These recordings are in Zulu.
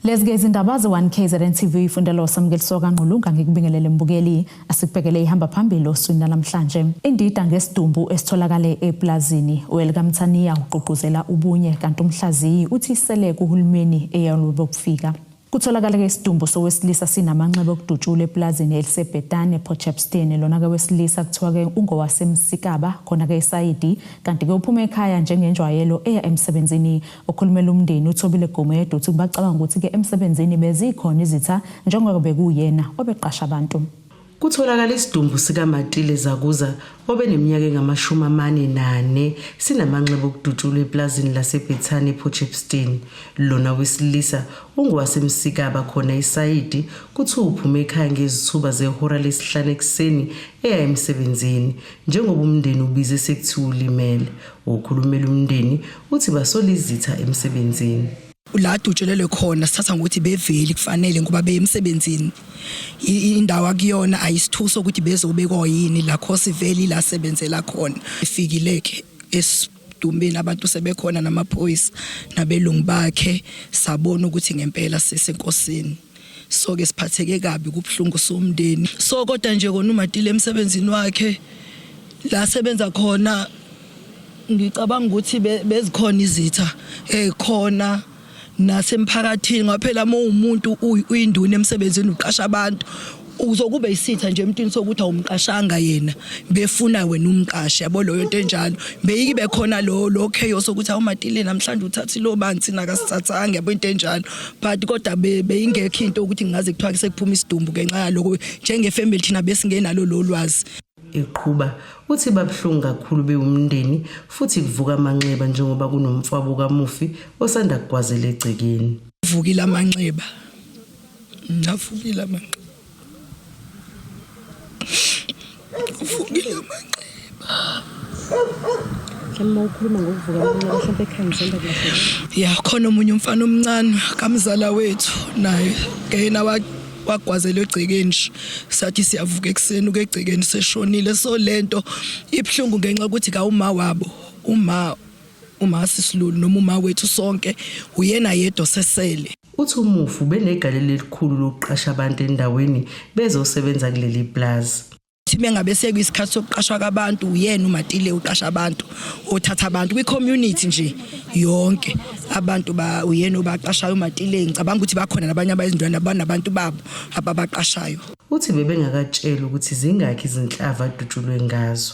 Lezike izindaba ze1KZN TV ifundela uSamukeliso kaNqulunga ngikubingelele mbukeli asikubhekele ihamba phambili oswini namhlanje. Indida ngesidumbu esitholakale eplazini uWelkamthaniya uqoqozela ubunye kanti umhlaziyi uthi isele kuhulumeni eyalube ukufika. Kutholakala ke isidumbu sowesilisa sinamanxeba okudutshula eplazini elisebhetane ePotchefstroom lona ke wesilisa kuthiwa ke ungowasemsikaba khona ke eSayidi kanti ke uphuma ekhaya njengenjwayelo eya emsebenzini. Okhulumela umndeni uThobile Gomedo uthi bacabanga ukuthi ke emsebenzini bezikhona izitha njengoba bekuyena obeqasha abantu. Kutholakala isidumbu sikaMatile Zakuza obeneminyaka engama-44 sinamanxeba okudutshula eplazini lasebhetane ePotchefstroom lona wesilisa ungowasemsikaba khona eSayidi kuthi uphume ekhaya ngezithuba zehora lesihlanu ekseni eya emsebenzini njengoba umndeni ubize sekuthiwa ulimele. Ukhulumela umndeni uthi basola izitha emsebenzini. La dutshelele khona sithatha ngokuthi beveli kufanele ngoba beyemsebenzini indawo akuyona ayisithuso ukuthi bezobekwa yini la khosi veli la sebenzela khona. Ifikileke esidumbeni abantu sebekhona namaphoyisa nabelungu bakhe sabona ukuthi ngempela sesenkosini. So ke siphatheke kabi kubhlungu somndeni. So kodwa nje kona uMatile emsebenzini wakhe la sebenza khona ngicabanga ukuthi bezikhona izitha khona nasemphakathini ngaphela umuntu uyinduna emsebenzini uqasha abantu uzokube isitha nje emntwini sokuthi awumqashanga yena befuna wena umqashe yabo loyo into enjalo beyibe khona lo chaos sokuthi awuMatile namhlanje uthathi lo banzi nakasithathanga yabo into enjalo but kodwa beyingekho into ukuthi ngaze kuthiwa sekuphuma isidumbu ngenxa yaloko njengefamily thina besingenalo lo lwazi. Iqhuba uthi babhlungu kakhulu bewumndeni futhi kuvuka amanxeba njengoba kunomfwabo kaMufi osanda kugwazela egcekeni. Vukile amanxeba. Ngavukile amanxeba. Vukile amanxeba. Kema ukhuluma ngokuvuka amanxeba mhlawumbe ekhaya ngizenda kulahle. Ya khona umunye umfana omncane kamzala wethu naye ngena wagwazela egcekeni sathi siyavuka ekseni ukegcekeni seshonile. So lento ibhlungu ngenxa ukuthi ka uma wabo uma sisilulu noma uma wethu sonke uyena yedwa sesele. Uthi umufu benegalelo elikhulu lokuqasha abantu endaweni bezosebenza kuleli plaza. Mengabe sekuyisikhathi sokuqashwa kwabantu uyena uMatile uqasha abantu othatha abantu kwi-community nje yonke abantu uyena obaqashayo uMatile. Ngicabanga ukuthi bakhona nabanye abayizindwana nabantu babo ababaqashayo. Uthi bebengakatshela ukuthi zingakhi izinhlava adutshulwe ngazo.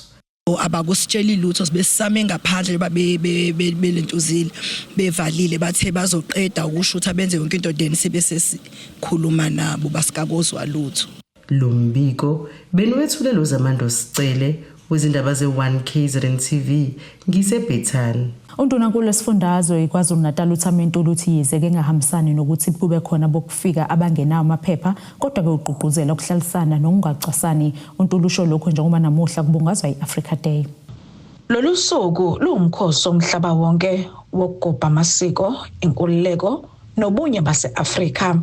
Abakusitshela ilutho besisame ngaphandle belentuzile bevalile bathe bazoqeda ukushutha benze yonke into then sebesesikhuluma nabo basikakozwa lutho. Lo mbiko benwethulelo zamando sicele wezindaba ze1KZN TV ngisebhetane. Undunankulu esifundazwe iKwaZulu-Natal uThamentulo uthi yize ke ngahambisani nokuthi kube khona bokufika abangenayo amaphepha kodwa ke uqhuquzela ukuhlalisana nokungacasani. Untulusho lokho njengoba namuhla kubungazwa iAfrica Day. Lolu suku luwumkhosi omhlaba wonke wokugubha amasiko, inkululeko nobunye base-Afrika.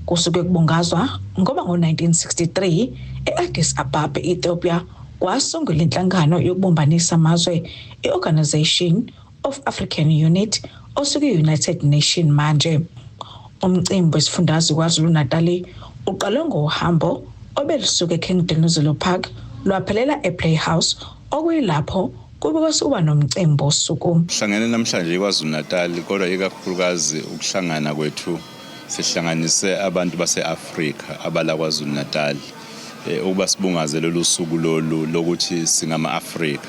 Kusuke kubungazwa ngoba ngo-1963 e-Addis Ababa, Ethiopia kwasungula inhlangano yokubumbanisa amazwe i-Organization of African Unity osuke United Nations manje. Umcimbi wesifundazwe KwaZulu-Natal uqalwe ngohambo obelusuke eKingdon Zulu Park lwaphelela ePlayhouse okuyilapho kube kuba nomcimbi osuku. Sihlangene namhlanje KwaZulu-Natal kodwa ikakhulukazi ukuhlangana kwethu sihlanganise abantu base-Afrika abala KwaZulu-Natal ukuba sibungaze lolu suku lolu lokuthi singama-Afrika.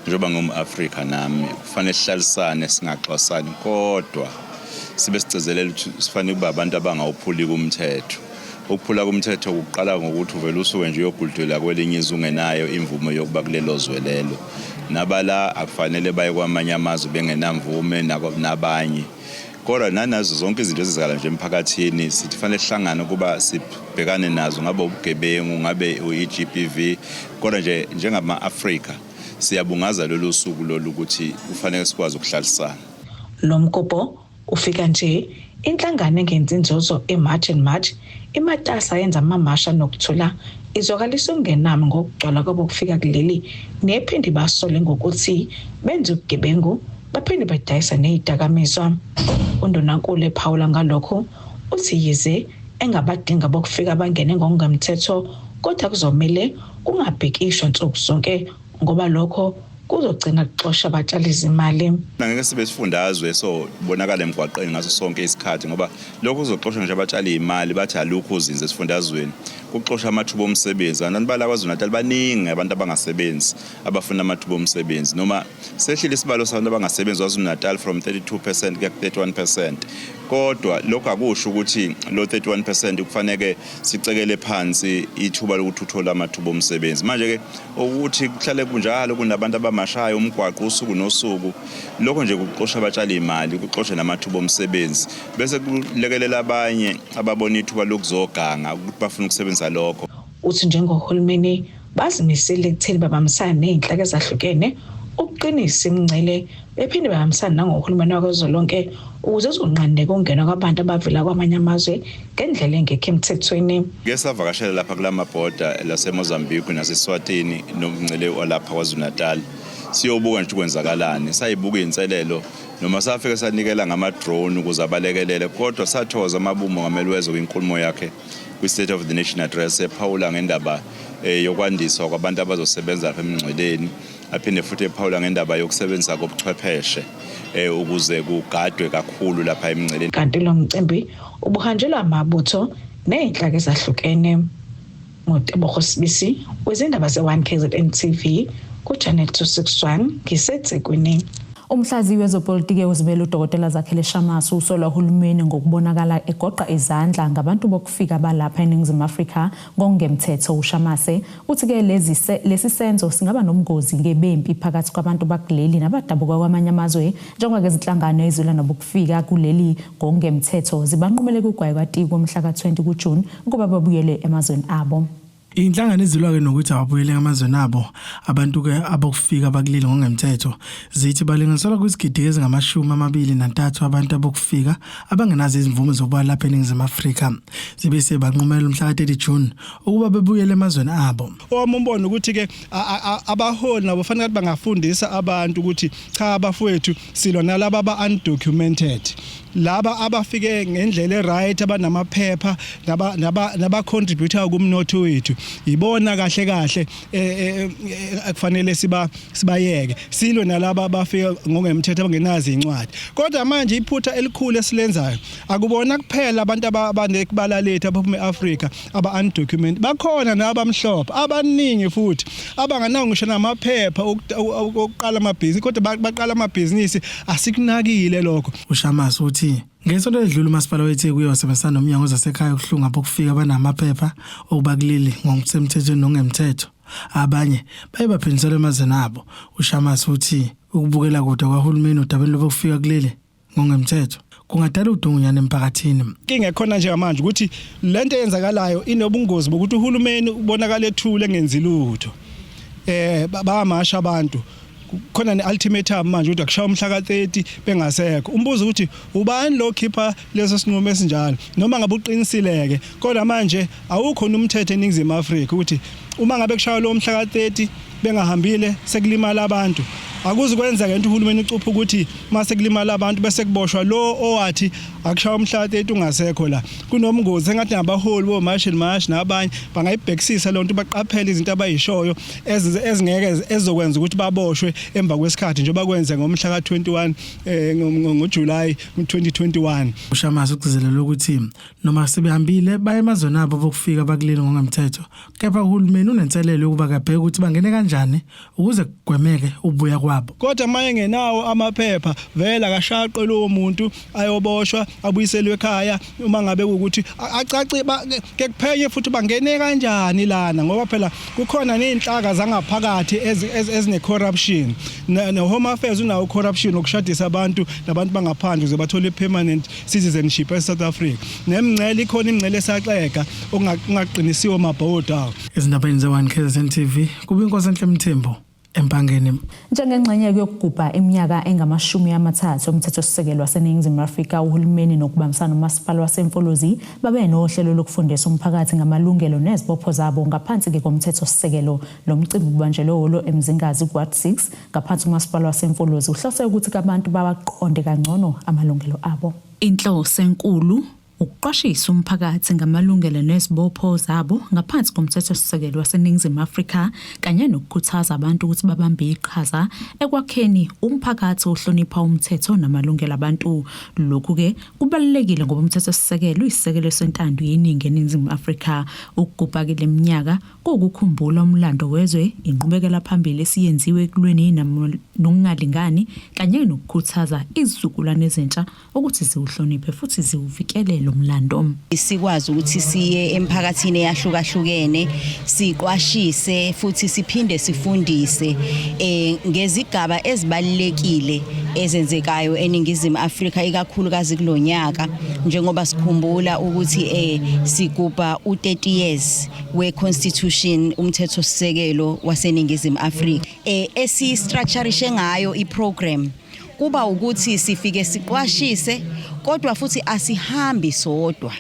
Njengoba ngumAfrika nami kufanele sihlalisane singaxwasani kodwa sibe sicezelela ukuthi sifanele kuba abantu abangawuphuli kumthetho. Ukuphula kumthetho kuqala ngokuthi uvela usuke nje uyogudlela kwelinye izwe ungenayo imvume yokuba kulelo zwe lelo. Nabala akufanele baye kwamanye amazwe bengenamvume nabanye. Kodwa nanazo zonke izinto ezizakala nje emphakathini sithi fanele sihlangane kuba sibhekane nazo ngabe ubugebengu ngabe uGBV kodwa nje njengama-Afrika siyabungaza lolu suku lolu ukuthi kufanele sikwazi ukuhlalisana. Lo mgubho ufika nje inhlangano engenza inzuzo eMarch and March imatasa yenza amamasha nokuthula izwakalisa ungenami ngokugcwala kwabo kufika kuleli nephindi basole ngokuthi benze ubugebengu baphinde badayisa nezidakamizwa. Undunankulu ephawula ngalokho uthi yize engabadinga bokufika bangene ngokungemthetho kodwa kuzomele kungabhekishwa nsuku zonke ngoba lokho kuzogcina kuxosha abatshali izimali. Ngeke sibe sifundazwe so bonakala emgwaqeni ngaso sonke isikhathi ngoba lokho kuzoxosha nje abatshali imali bathi alukho uzinze esifundazweni kuxosha amathuba omsebenzi kanti bala KwaZulu-Natal baningi abantu abangasebenzi abafuna amathuba omsebenzi noma sehlile isibalo sabantu abangasebenzi KwaZulu-Natal from 32% kuya ku 31%. Kodwa lokho akusho ukuthi lo 31% kufanele sicekele phansi ithuba lokuthi uthola amathuba omsebenzi. Manje ke ukuthi kuhlale kunjalo kunabantu abamashayo umgwaqo usuku nosuku lokho nje kuxosha abatshali imali kuxosha namathuba omsebenzi bese kulekelela abanye ababona ithuba lokuzoganga ukuthi bafuna ukusebenza lokho. Uthi njengohulumeni bazimisele ekutheni babambisane nezinhlaka ezahlukene ukuqinisa imingcele bephinde bahambisana nangohulumeni wakazwelonke ukuze uzonqandeka ukungena kwabantu abavela kwamanye amazwe ngendlela engekho emthethweni. Ngeke savakashela lapha kulamabhoda laseMozambique naseSwatini nomngcele walapha KwaZulu-Natal siyobuka nje ukwenzakalani sayibuka inselelo noma safike sanikela ngama-drone ukuze abalekelele kodwa sathoza amabumo ngameli wezwe kwinkulumo yakhe kwi-State of the Nation Address ephawula ngendaba yokwandiswa kwabantu abazosebenza lapha emngcweleni aphinde futhi ephawula ngendaba yokusebenzisa kobuchwepheshe ukuze kugadwe kakhulu lapha emngcweleni. Kanti lo mcimbi ubuhanjelwa amabutho nezinhlaka ezahlukene. Ngotebogo Sibisi wezindaba ze-1 KZN TV kuChannel 261 ngiseThekwini. Umhlazi wezopolitiki uzimele uDokotela Zakhele Shamasu usolwa uhulumeni ngokubonakala egoqa izandla ngabantu bokufika balapha eNingizimu Afrika ngokungemthetho. uShamase uthi ke lesi senzo singaba nomgozi ngebempi phakathi kwabantu bakuleli nabadabuka kwamanye amazwe njengoba izinhlangano ezilwa nobukufika kuleli ngokungemthetho zibanqumele kugwayi kwaTiki ngomhla ka-20 kuJuni ukuba babuyele emazweni abo. Inhlangano ezilwa-ke nokuthi ababuyele emazweni abo abantu-ke abokufika bakuleli ngokungemthetho zithi balinganiselwa kwizigidi ezingama-23 abantu abokufika abangenazo izimvume zokuba lapha eNingizimu Afrika zibese banqumela umhla ka-30 June ukuba bebuyele emazweni abo. Owami umbono ukuthi-ke abaholi nabo fanele bangafundisa abantu ukuthi cha abafowethu silwa nalaba aba-undocumented laba abafike ngendlela eright abanamaphepha naba-contributor kumnotho wethu ibona kahle akufanele sibayeke silwe nalaba abafika ngokungemthetho abangenazo incwadi. Kodwa manje iphutha elikhulu esilenzayo akubona kuphela abantu abanekubalalethu abaphuma eAfrika aba-undocumented bakhona nabamhlophe abaningi futhi abanganawo ngisho namaphepha okuqala amabhizinisi kodwa baqala amabhizinisi asikunakile lokho. uShamase uthi ngesonto edlule umasipala weThekwini wasebenzisana nomnyango zasekhaya ukuhlunga bokufika banamaphepha okubakuleli ngokusemthethweni nongemthetho abanye baye baphindiselwa emazweni abo. uShamase uthi ukubukela kodwa kwahulumeni udabeni lobukufika kuleli ngokungemthetho kungadala udungunyana emphakathini. Inkinga ekhona nje manje ukuthi lento eyenzakalayo inobungozi bokuthi uhulumeni ubonakala ethule engenzi lutho. Bayamasha abantu khona ne-ultimatum manje ukuthi akushaya umhla ka-30 bengasekho. Umbuzo ukuthi ubani lo khipha leso sinqumo esinjalo noma ngabe uqinisileke kodwa manje awukho nomthetho eNingizimu Afrika ukuthi uma ngabe kushaya lo mhla ka-30 bengahambile sekulimala abantu akuze kwenza ngento uhulumeni ucupha ukuthi mase kulimala abantu bese kuboshwa lo owathi akushaya umhla ka-30 ungasekho la kunomngozi engathi nabaholi boMarch nabanye bangayibhekisisa lonto baqaphele izinto abayishoyo ezingeke ezokwenza ukuthi baboshwe emva kwesikhathi njengoba kwenze ngomhla ka-21 ngoJuly 2021. uShamase ugcizelela ukuthi noma sebehambile baye emazweni abo bokufika bakuleli ngokungemthetho kepha uhulumeni unenselelo yokuba kabheke ukuthi bangene kanjani ukuze kugwemeke ubuya kwabo. Kodwa maye ngenawo amaphepha vela kashaqwe lo muntu ayoboshwa abuyiselwe ekhaya uma ngabe ukuthi acace ke kuphenye futhi bangene kanjani lana ngoba phela kukhona nezinhlaka zangaphakathi ezine corruption no Home Affairs unawo corruption okushadisa abantu nabantu bangaphandle ukuze bathole permanent citizenship eSouth Africa. Nemngcele ikhona imngcele esaxeka ongaqinisiwe amabhoda. Ezindabeni ze-1 KZN TV kubinkosi enhle Mthembu empangeni. Njengengxenye yokugubha iminyaka engama-30 omthethosisekelo waseNingizimu Afrika uhulumeni nokubambisana nomasipala waseMfolozi babe nohlelo lokufundisa umphakathi ngamalungelo nezibopho zabo ngaphansi komthethosisekelo. Lo mcimbi ubanjelwe eMzingazi Ward 6 ngaphansi umasipala waseMfolozi uhlose ukuthi abantu bawaqonde kangcono amalungelo abo. Inhloso enkulu ukuqwashisa umphakathi ngamalungelo nezibopho zabo ngaphansi komthethosisekelo waseNingizimu Afrika kanye nokukhuthaza abantu ukuthi babambe iqhaza ekwakheni umphakathi ohlonipha umthetho namalungelo abantu. Lokhu ke kubalulekile ngoba umthethosisekelo uyisisekelo sentando yeningi eNingizimu Afrika. Ukugubha kule minyaka kokukhumbula umlando wezwe, inqubekela phambili esiyenziwe ekulweni nokungalingani kanye nokukhuthaza izizukulwane ezintsha ukuthi ziwuhloniphe futhi ziwuvikele lo mlando. Sikwazi ukuthi siye emphakathini eyahlukahlukene siqwashise futhi siphinde sifundise ngezigaba ezibalekile ezenzekayo eNingizimu Afrika ikakhulukazi kulonyaka, njengoba sikhumbula ukuthi sigubha u30 years we-Constitution umthethosisekelo waseNingizimu Afrika. Esi-structurishe ngayo i-program kuba ukuthi sifike siqwashise, kodwa futhi asihambi sodwa.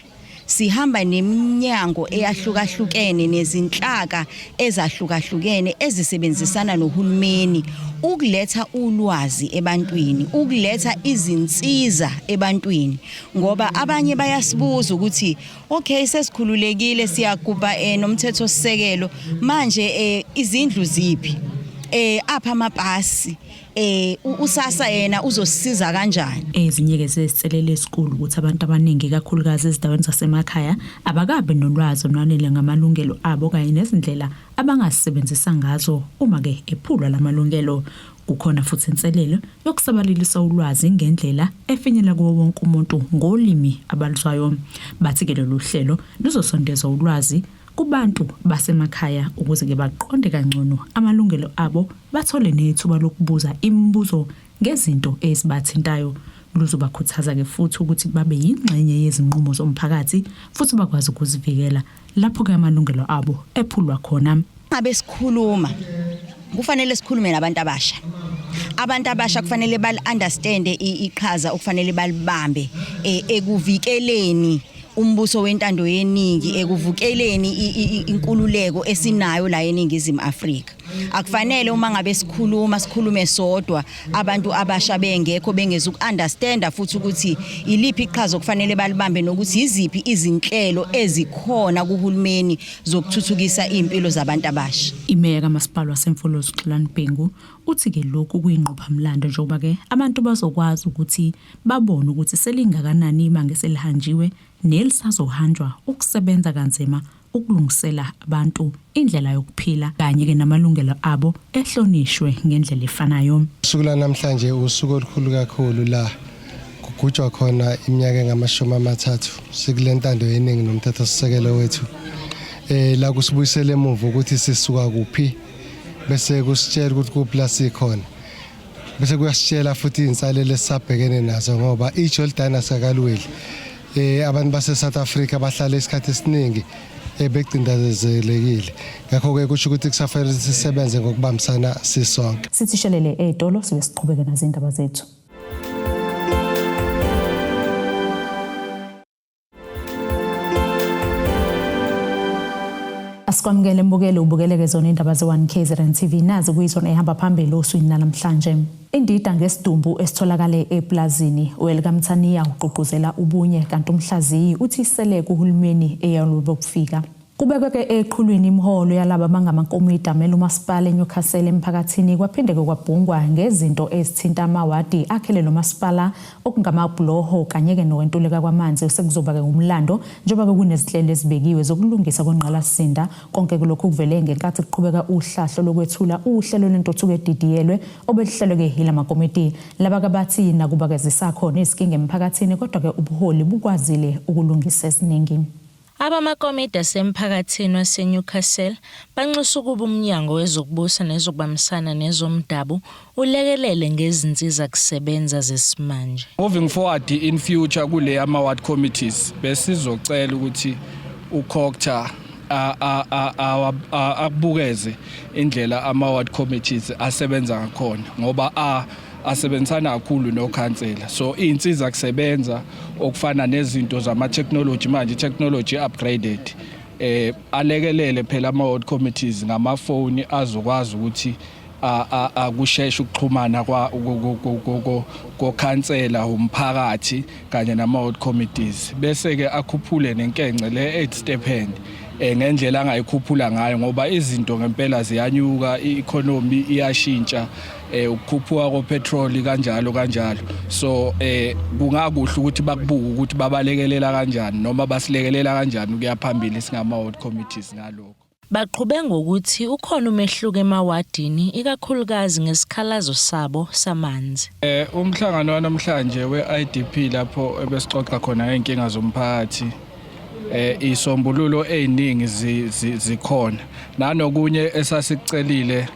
Sihamba neminyango eyahlukahlukene nezinhlaka ezahlukahlukene ezisebenzisana nohulumeni ukuletha ulwazi ebantwini, ukuletha izinsiza ebantwini, ngoba abanye bayasibuza ukuthi okay sesikhululekile siyagubha nomthethosisekelo manje izindlu ziphi, apha amapasi, usasa yena uzosisiza kanjani. Ezinye ke zeziselele esikhulu ukuthi abantu abaningi kakhulukazi ezindaweni zasemakhaya abakabe nolwazi olwanele ngamalungelo abo kanye nezindlela abangasebenzisa ngazo uma ke ephulwa lamalungelo. Kukhona futhi inselelo yokusabalalisa ulwazi ngendlela efinyela kuwo wonke umuntu ngolimi abaluzwayo. Bathi ke lolu hlelo luzosondeza ulwazi kubantu basemakhaya ukuze ke baqonde kangcono amalungelo abo, bathole nethuba lokubuza imibuzo ngezinto ezibathintayo. Luzobakhuthaza ke futhi ukuthi babe yingxenye yezinqumo zomphakathi futhi bakwazi ukuzivikela lapho ke amalungelo abo ephulwa khona. Ngabe sikhuluma kufanele sikhulume nabantu abasha. Abantu abasha kufanele bal-understand iqhaza okufanele balibambe ekuvikeleni umbuso wentando yeningi, ekuvukeleni inkululeko esinayo la eNingizimu Afrika. Akufanele uma ngabe sikhulume sodwa abantu abasha bengekho bengezuku-understanda futhi ukuthi iliphi iqhaza okufanele balibambe nokuthi iziphi izinhlelo ezikhona kuhulumeni zokuthuthukisa impilo zabantu abasha. Imeya kaMasipala waseMfolozi Xolani Bhengu uthi ke lokhu kuyingqophamlando njengoba ke abantu bazokwazi ukuthi babone ukuthi selingakanani imanga eselihanjiwe nelisazohanjwa ukusebenza kanzima ukulungisela abantu indlela yokuphila kanye ke namalungelo abo ehlonishwe ngendlela efanayo. Usuku namhlanje usuku olukhulu kakhulu la kugujwa khona iminyaka engama-30 sikulentando yeningi nomthethosisekelo wethu. La kusibuyisela emuva ukuthi sisuka kuphi bese kusitshela ukuthi kuphi sikhona. Bese kuyasitshela futhi insalelo esabhekene nazo ngoba iJordan sakalweli abantu base South Africa bahlala isikhathi esiningi becindezelekile. Ngakho ke kusho ukuthi kusafanele sisebenze ngokubambisana sisonke. Sithishelele edolo sibe siqhubeka nazindaba zethu. Asikwamukele mbukele ubukeleke zona indaba ze1KZN TV nazi kuyizona ehamba phambili oswini namhlanje. Indida ngesidumbu esitholakale eplazini uWelcome uqhuquzela ubunye kanti umhlaziyi uthi iseleke uhulumeni eyalube ukufika. Kubekeke eqhulwini imiholo yalabo abangamankomiti amele umasipala eNewcastle emphakathini kwaphinde kwabhungwa ngezinto ezithinta amawadi akhele lo masipala okungamabhloho kanye ke nokwentuleka kwamanzi osekuzoba ke umlando njengoba kunezinhlelo ezibekiwe zokulungisa kwenqalasinda. Konke lokho kuvele ngenkathi kuqhubeka uhlahlo lokwethula uhlelo lentuthuko edidiyelwe obelihlelwe ke yila makomiti laba kabathi nakuba ke zisakhona izinkinga emphakathini kodwa ke ubuholi bukwazile ukulungisa eziningi. Abamakomiti asemphakathini waseNewcastle banxusa ukuba umnyango wezokubusa nezokubambisana nezomdabu ulekelele ngezinsiza kusebenza zesimanje. Moving forward in future kule ama-ward committees besizocela ukuthi uCocta abukeze indlela ama-ward committees asebenza ngakhona ngoba asebenzisana kakhulu nokhansela, so insiza kusebenza okufana nezinto zama-technology manje technology upgraded alekelele phela ama-ward committees ngamafoni azokwazi ukuthi akusheshe ukuxhumana kokhansela umphakathi kanye nama-ward committees bese ke akhuphule nenkence le 8 stipend ngendlela angayikhuphula ngayo ngoba izinto ngempela ziyanyuka, i-economy iyashintsha, ukukhuphuka kopetrol kanjalo so kungakuhle ukuthi bakubuke ukuthi babalekelela kanjani noma basilekelela kanjani ukuya phambili singama-ward committees ngalokho. Baqhube ngokuthi ukhona umehluko emawadini ikakhulukazi ngesikhalazo sabo samanzi. Umhlangano wanamhlanje we-IDP lapho ebesixoxa khona ngeenkinga zomphakathi isombululo eziningi zikhona nanokunye esasikucelile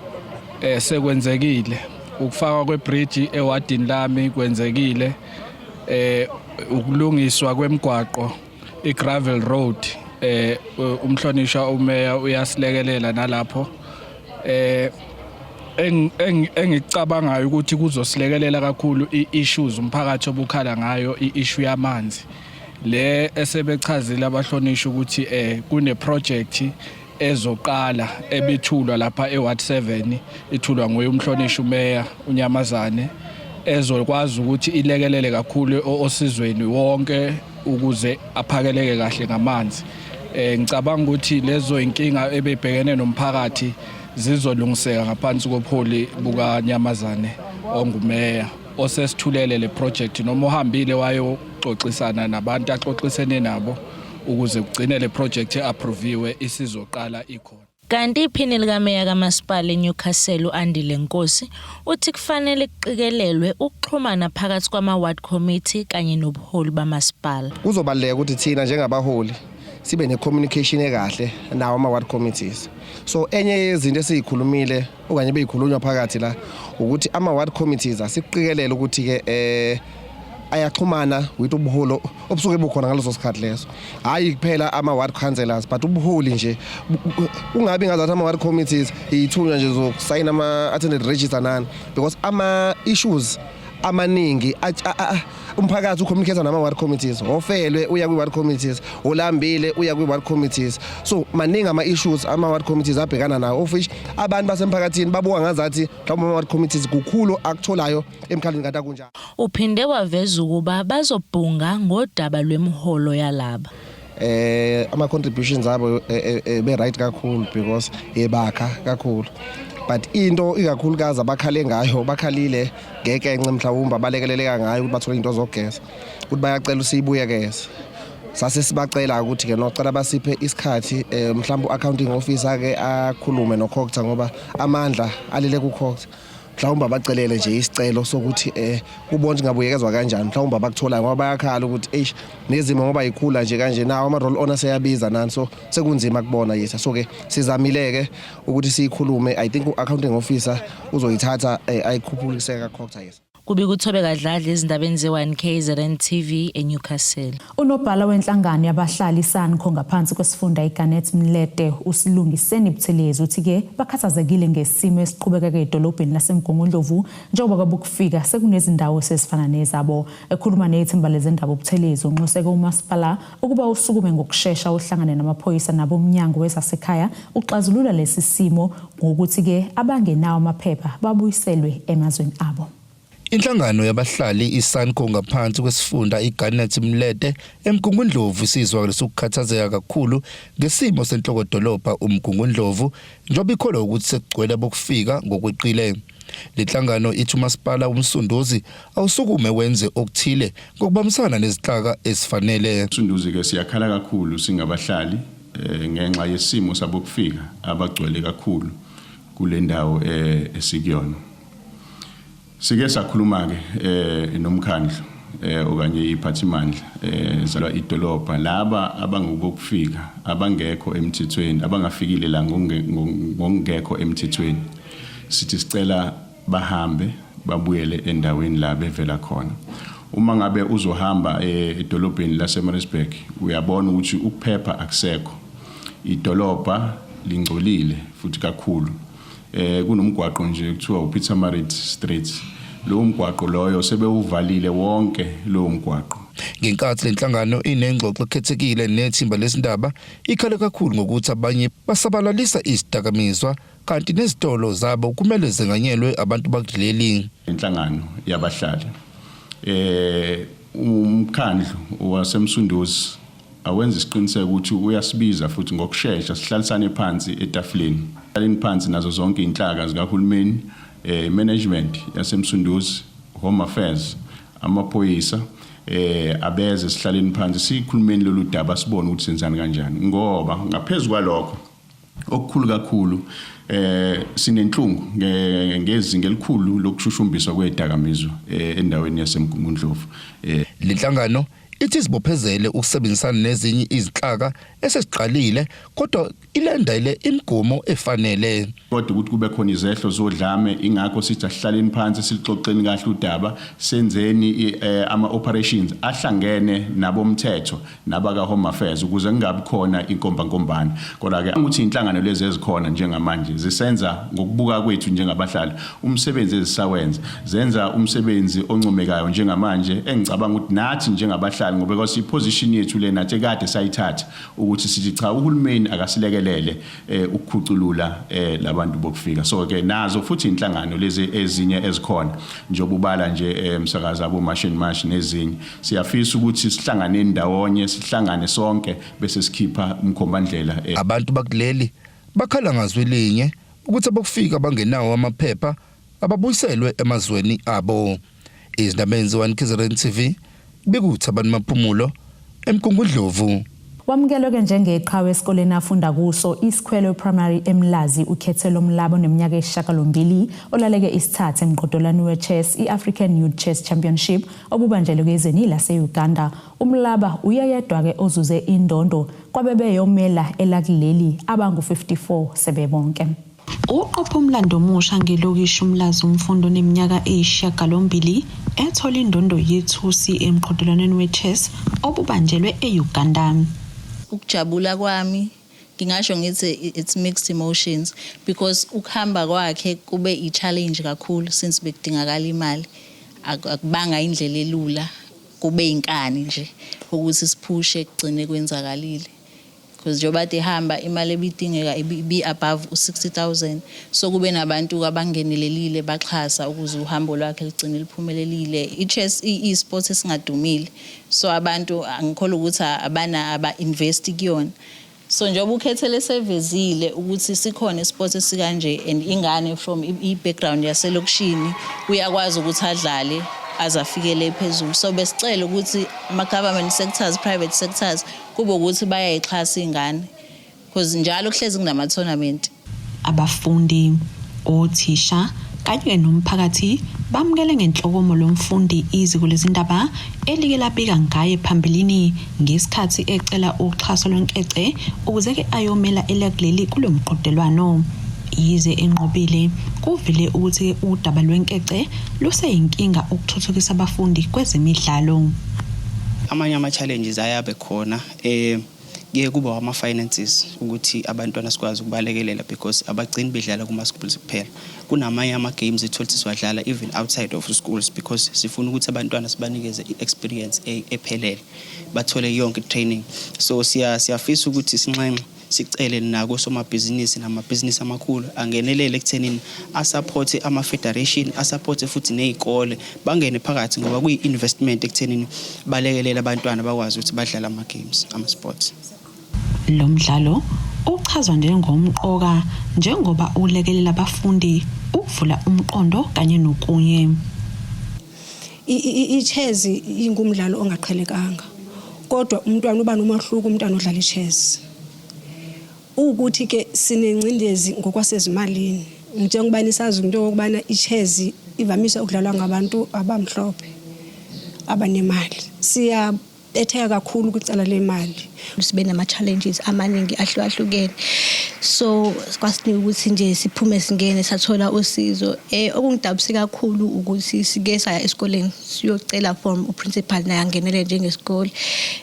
sekwenzekile, ukufaka kwebridge ewadini lami kwenzekile, ukulungiswa kwemigwaqo i-gravel road umhlonishwa umeya uyasilekelela nalapho engicabangayo ukuthi kuzosilekelela kakhulu i-issues umphakathi obukhala ngayo, i-issue yamanzi le esebechazile abahlonishwa ukuthi kune project ezoqala ebithulwa lapha eWard 7 ithulwa ngoye umhlonishwa umeya uNyamazane ezokwazi ukuthi ilekelele kakhulu osizweni wonke ukuze aphakeleke kahle ngamanzi. Ngicabanga ukuthi lezo inkinga ebebhekene nomphakathi zizolungiseka ngaphansi kobuholi bukaNyamazane ongumeya osesithulele le project noma uhambile wayoxoxisana nabantu axoxisene nabo ukuze kugcine le project approviwe isizoqala ikhona. Kanti iphini likameya kamasipala eNewcastle uAndile Nkosi uthi kufanele kuqikelelwe ukuxhumana phakathi kwama-ward committee kanye nobuholi bamasipala. Kuzobaleka ukuthi thina njengabaholi sibe ne-communication ekahle nawo ama-ward committees. So enye yezinto esiyikhulumile okanye beyikhulunywa phakathi la ukuthi ama-ward committees asiqikelele ukuthi ke ayaxhumana with ubuholo obusuke bukhona ngaleso sikhathi leso, hayi kuphela ama-ward councillors but ubuholi nje ungabi ngazathi ama-ward committees ithunywa nje zokusayina ama-attended register nani, because ama-issues amaningi umphakathi ucommunicate nama-ward committees, ofelwe uya kwi-ward committees, olambile uya kwi-ward committees. So maningi ama-issues ama-ward committees abhekana nawo of which abantu basemphakathini babuka ngazathi mhlawumbe ama-ward committees kukhulu akutholayo emkhandlwini kanti akunjalo. Uphinde waveza ukuba bazobhunga ngodaba lwemiholo yalaba. Ama-contributions abo be-right kakhulu because ebakha kakhulu, but into ikakhulukazi abakhale ngayo bakhalile ngekence mhlawumbe balekeleleka ngayo ukuthi bathole into zogeza ukuthi bayacela usibuyekeze. Sase sibacela ukuthi ke nocela basiphe isikhathi mhlawumbe u-accounting officer ke akhulume noCocta ngoba amandla alele kuCocta. Mhlawumbe abacelele nje isicelo sokuthi ubone ngabuyekezwa kanjani, mhlawumbe abakuthola ngoba bayakhala ukuthi nezimo ngoba ikhula nje kanje nawo ama-roll on seyabiza nani, so sekunzima kubona yethu. So ke sizamileke ukuthi siyikhulume. I think u-accounting officer uzoyithatha ayikhuphukise kaCocta yes. Kubi kuthobe kadladla ezindabeni ze1 KZN TV eNewcastle. Unobhala wenhlangano yabahlali SANCO ngaphansi kwesifunda iGanet Mlete usilungiseni Buthelezi uthi ke bakhathazekile ngesimo esiqhubeka edolobheni laseMgungundlovu njengoba kabukufika sekunezindawo sezifana nezabo. Ekhuluma nethimba lezindaba Buthelezi unqoseke umasipala ukuba usukume ngokusheshsha uhlangane namaphoyisa nabomnyango wezasekhaya uxazulula lesi simo ngokuthi ke abangenawo amaphepha babuyiselwe emazweni abo. Inhlangano yabahlali iSANCO ngaphansi kwesifunda iGanet Mlete eMgungundlovu isizwa lesukukhathazeka kakhulu ngesimo senhlokodolobha uMgungundlovu njengoba ikholwa ukuthi sekugcwele bokufika ngokweqile. Lenhlangano ithi umasipala umsunduzi awusukume wenze okuthile ngokubambisana nezihlaka ezifanele. Umsunduzi ke siyakhala kakhulu singabahlali ngenxa yesimo sabokufika abagcwele kakhulu kule ndawo esikuyona. Sike sakhuluma ke nomkhandlu okanye iphathimandla zalwa idolobha laba abangubokufika abangekho emthethweni abangafikile la ngongekho emthethweni, sithi sicela bahambe babuyele endaweni la bevela khona. Uma ngabe uzohamba edolobheni laseMaritzburg uyabona ukuthi ukuphepha akusekho, idolobha lingcolile futhi kakhulu. Kunomgwaqo nje kuthiwa uPetermaritzburg Street, lo mgwaqo loyo sebewuvalile wonke lo mgwaqo. Ngenkathi lenhlangano inengxoxo ekhethekile nethimba lesindaba ikhala kakhulu ngokuthi abanye basabalalisa isidakamizwa kanti nezitolo zabo kumele zenganyelwe abantu bakuleli inhlangano yabahlali. Umkhandlu wasemsunduzi awenza isiqiniseko ukuthi uyasibiza futhi ngokusheshsha sihlalisane phansi etafuleni. Hlaleni phansi nazo zonke inhlaka zikahulumeni, management yasemsunduzi, home affairs, amaphoyisa, abeze sihlaleni phansi sikhulumeni lolu daba sibone ukuthi senzani kanjani ngoba ngaphezulu kwalokho okukhulu kakhulu sinenhlungu ngezinga elikhulu lokushushumbiswa kwedakamizwa endaweni yaseMgungundlovu. Lenhlangano ithi sibophezele ukusebenzisana nezinye izinhlaka esesiqalile kodwa ilandele imigomo efanele. Kodwa ukuthi kube khona izehlo zodlame ingakho sithi asihlaleni phansi silixoxeni kahle udaba senzeni ama operations ahlangene nabomthetho nabaka home affairs ukuze kungabi khona inkombankombane. Kodwa ke ukuthi inhlangano lezi ezikhona njengamanje zisenza ngokubuka kwethu njengabahlali umsebenzi ezisawenza zenza umsebenzi oncomekayo njengamanje engicabanga ukuthi nathi njengabahlali ngoba because iposition yethu le nathi kade sayithatha ukuthi sithi cha uhulumeni akasilekelele ukukhuculula labantu bokufika. So ke nazo futhi inhlangano lezi ezinye ezikhona njengoba ubala nje umsakaza abo machine march nezinye siyafisa ukuthi sihlangane ndawonye sihlangane sonke bese sikhipha umkhombandlela. Abantu bakuleli bakhala ngazwi linye ukuthi abokufika bangenawo amaphepha ababuyiselwe emazweni abo. Izindaba zenziwa KZN TV bekuthi abantu maphumulo eMgungundlovu. Wamukelwe njengeqhawe esikoleni afunda kuso isikhwelo primary eMlazi ukhethelo Mlabo neminyaka e8 olaleke isithathe emqhudelwano weChess iAfrican Youth Chess Championship obubanjelwe kwezweni laseUganda. Umlaba uyayedwa ke ozuze indondo kwabebeyomela elakuleli abangu 54 sebebonke. Uqopha umlando omusha ngelokishi uMlazi umfundo neminyaka e8 ethola indondo yethusi emqhudelwaneni weChess obubanjelwe eUganda. Ukujabula kwami ngingasho ngithi it's mixed emotions because ukuhamba kwakhe kube i-challenge kakhulu since bekudingakala imali akubanga indlela elula kube inkani nje ukuthi siphushe kugcine kwenzakalile because njengoba ehamba imali ebidingeka ibi above u60,000 so kube nabantu abangenelelile baxhasa ukuze uhambo lwakhe ligcine liphumelelile. iChess e-sport esingadumile so abantu angikholwa ukuthi abana aba-invest kuyona. So njengoba ukhethele sevezile ukuthi sikhona isport esikanje and ingane from i-background yaselokishini uyakwazi ukuthi adlale azafikele phezulu. So besicela ukuthi ama-government sectors, private sectors kube ukuthi bayayixhasa ingane because njalo kuhlezi kunama-tournament. Abafundi, othisha kanye nomphakathi bamukele ngenhlokomo lomfundi iziko lezindaba elike labika ngaye phambilini ngesikhathi ecela uxhaso lwenkece ukuze ke ayomela elakuleli kulomqhudelwano. Yize enqobile kuvile ukuthi udaba lwenkece luseyinkinga ukuthuthukisa abafundi kwezemidlalo. Amanye ama-challenges ayabe khona ke kuba ama-finances ukuthi abantwana sikwazi ukubalekelela because abagcini bedlala kuma-schools kuphela. Kunamanye ama-games ethola siwadlala even outside of schools because sifuna ukuthi abantwana sibanikeze i-experience ephelele bathole yonke training. So siyafisa ukuthi sinxenxe sicele nako somabhizinisi namabhizinisi amakhulu angenelele ekuthenini asupporte ama-federation asupporte futhi nezikole bangene phakathi ngoba kuyi-investment ekuthenini balekelela abantwana bakwazi ukuthi badlale ama-games ama-sports. Lo mdlalo uchazwa njengomqoka njengoba ulekelela abafundi ukuvula umqondo kanye nokunye. I-chess ingumdlalo ongaqhelekanga kodwa umntwana uba nomahluko umntwana odlala i-chess. Ukuthi ke sinengcindezi ngokwasezimalini njengoba nisazi into yokubana iChess ivamisa ukudlalwa ngabantu abamhlophe abanemali. Siya etheka kakhulu kwicala lemali. Sibe nama challenges amaningi ahlukahlukene. So kwasinika ukuthi nje siphume singene sathola usizo. Okungidabuse kakhulu ukuthi sike saya esikoleni siyocela form uprincipal naye angenele njengesikole.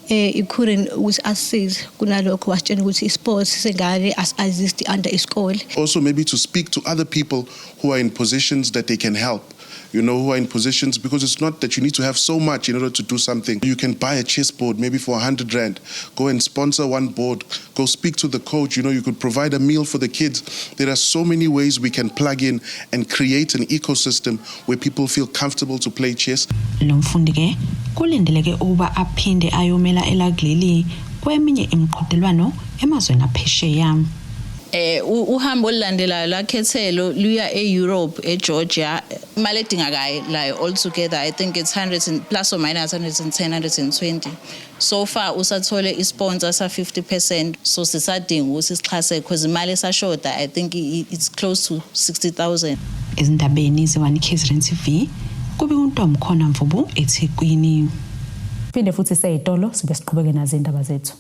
He couldn't assist kunalokho wasitshela ukuthi isports sengane as-exist under isikole. Also maybe to speak to other people who are in positions that they can help. who are in positions, because it's not that you need to have so much in order to do something. You can buy a chessboard maybe for 100 Rand, go and sponsor one board, go speak to the coach, you could provide a meal for the kids. There are so many ways we can plug in and create an ecosystem where people feel comfortable to play chess. Lo mfundi ke kulindeleke uba aphinde ayomela elagleli kweminye imiqhudelwano emazweni aphesheya. Uhambo olulandelayo lakhethelo luya e-Europe, e-Georgia. Imali edingakalayo altogether I think it's plus or minus 110, 120. So far usathole isponsor sa 50%, so sisadinga ukuthi sixhase because imali esashoda I think it's close to 60,000. Ezindabeni ze-One KZN TV kube uNtomkhona Mvubu eThekwini. Phinde futhi seyitolo sibe siqhubeke nazo indaba zethu.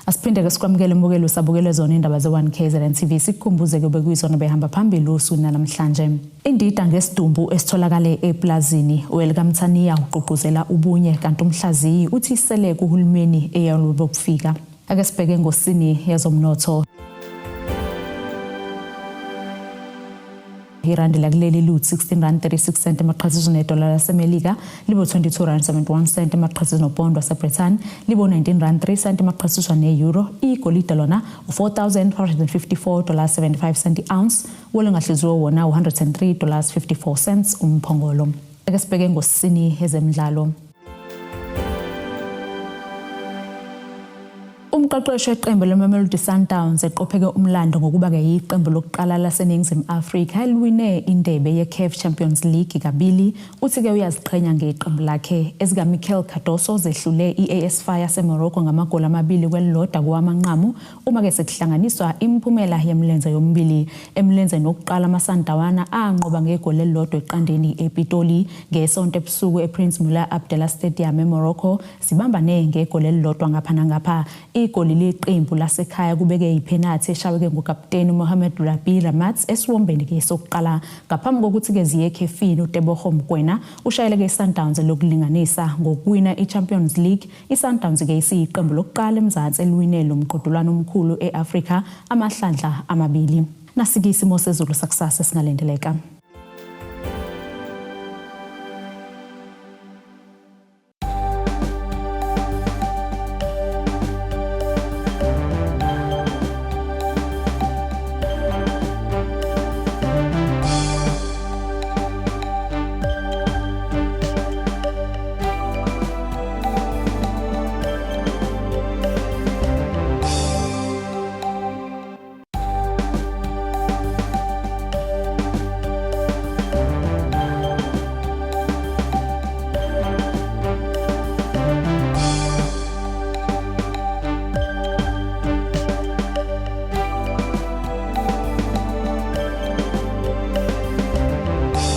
Asiphinde-ke sikwamukele mbukelo sabukele zona indaba ze-One KZN TV sikukhumbuze-ke bekuyizona behamba phambili usuku namhlanje. Indida ngesidumbu esitholakale eplazini uWelcome ugqugquzela ubunye kanti umhlaziyi uthi iseleke uhulumeni eyalube ukufika. Ake sibheke ngosini yezomnotho. Irandi lakuleli lu 16.36 cent emaqhathisweni edola lasemelika, libo 22.71 cent emaqhathisweni opondo waseBritain, libo 19.3 cent emaqhathisweni eeuro, igolide lona $4,454.75 cent ounce, wolengahliziyo wona $103.54 cents umphongolo. Ake sibheke ngosini yezemidlalo. Umqeqeshi weqembu leMamelodi Sundowns eqopheke umlando ngokuba ke yiqembu lokuqala laseNingizimu Afrika eliwine indebe yeCAF Champions League kabili, uthi ke uyaziqhenya ngeqembu lakhe. Ezika Mikel Cardoso zehlule iAS FAR yaseMorocco ngamagoli 2-1 kwamanqamu uma ke sekuhlanganiswa imiphumela yemlenze yombili. Emlenzeni wokuqala amasandawana anqoba ngegoli elilodwa eqandeni ePitoli ngesonto ebusuku ePrince Mullah Abdullah Stadium eMorocco, sibambane ngegoli elilodwa ngapha nangapha. Igoli leqembu lasekhaya kubeke ipenalty eshaweke ngukapteni Mohamed Rabi Ramat esiwombeni ke sokuqala ngaphambi kokuthi ke ziye ekhefini uTebogo Mokoena ushayeleke iSundowns lokulinganisa ngokuwina iChampions League. iSundowns ke isiqembu lokuqala eMzansi eliwine lo mqhudelwano omkhulu eAfrika amahlandla amabili. Nasike isimo sezulu sakusasa singalendeleka.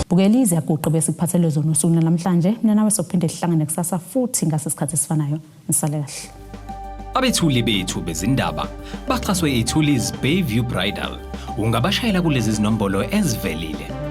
Bukelize yaguqe bese kuphathele zona usuku namhlanje. Mina nawe sophinde sihlangane kusasa futhi ngasesikhathi esifanayo. Nisale kahle. Abethuli bethu bezindaba baxhaswe iTulis Bayview Bridal. Ungabashayela kulezi zinombolo ezivelile.